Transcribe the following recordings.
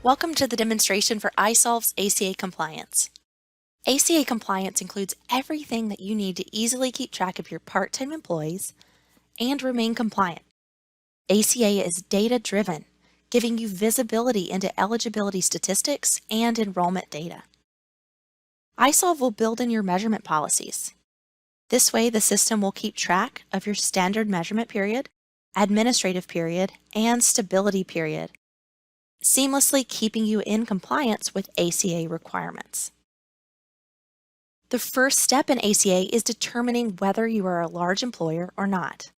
Welcome to the demonstration for isolved's ACA Compliance. ACA Compliance includes everything that you need to easily keep track of your part-time employees and remain compliant. ACA is data-driven, giving you visibility into eligibility statistics and enrollment data. isolved will build in your measurement policies. This way, the system will keep track of your standard measurement period, administrative period, and stability period, seamlessly keeping you in compliance with ACA requirements. The first step in ACA is determining whether you are a large employer or not.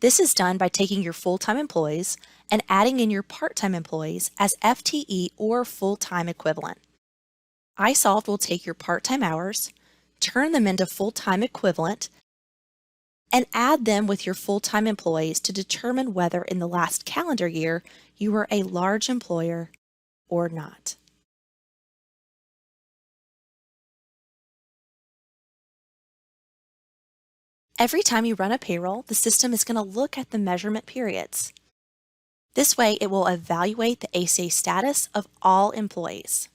This is done by taking your full-time employees and adding in your part-time employees as FTE or full-time equivalent. isolved will take your part-time hours, turn them into full-time equivalent, and add them with your full-time employees to determine whether in the last calendar year you were a large employer or not. Every time you run a payroll, the system is going to look at the measurement periods. This way, it will evaluate the ACA status of all employees.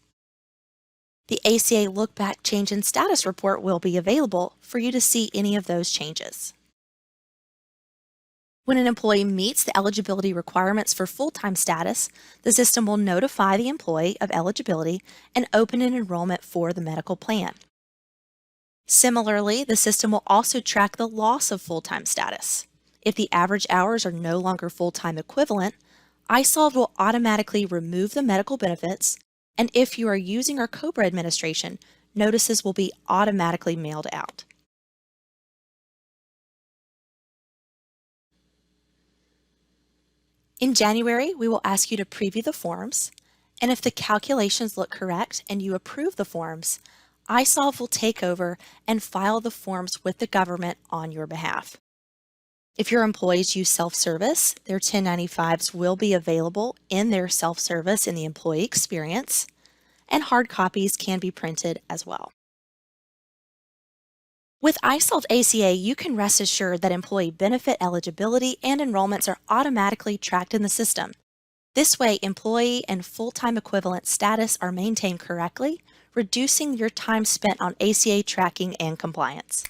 The ACA Look-Back Change in Status report will be available for you to see any of those changes. When an employee meets the eligibility requirements for full-time status, the system will notify the employee of eligibility and open an enrollment for the medical plan. Similarly, the system will also track the loss of full-time status. If the average hours are no longer full-time equivalent, isolved will automatically remove the medical benefits, and if you are using our COBRA administration, notices will be automatically mailed out. In January, we will ask you to preview the forms, and if the calculations look correct and you approve the forms, isolved will take over and file the forms with the government on your behalf. If your employees use self-service, their 1095s will be available in their self-service in the employee experience, and hard copies can be printed as well. With isolved ACA, you can rest assured that employee benefit eligibility and enrollments are automatically tracked in the system. This way, employee and full-time equivalent status are maintained correctly, reducing your time spent on ACA tracking and compliance.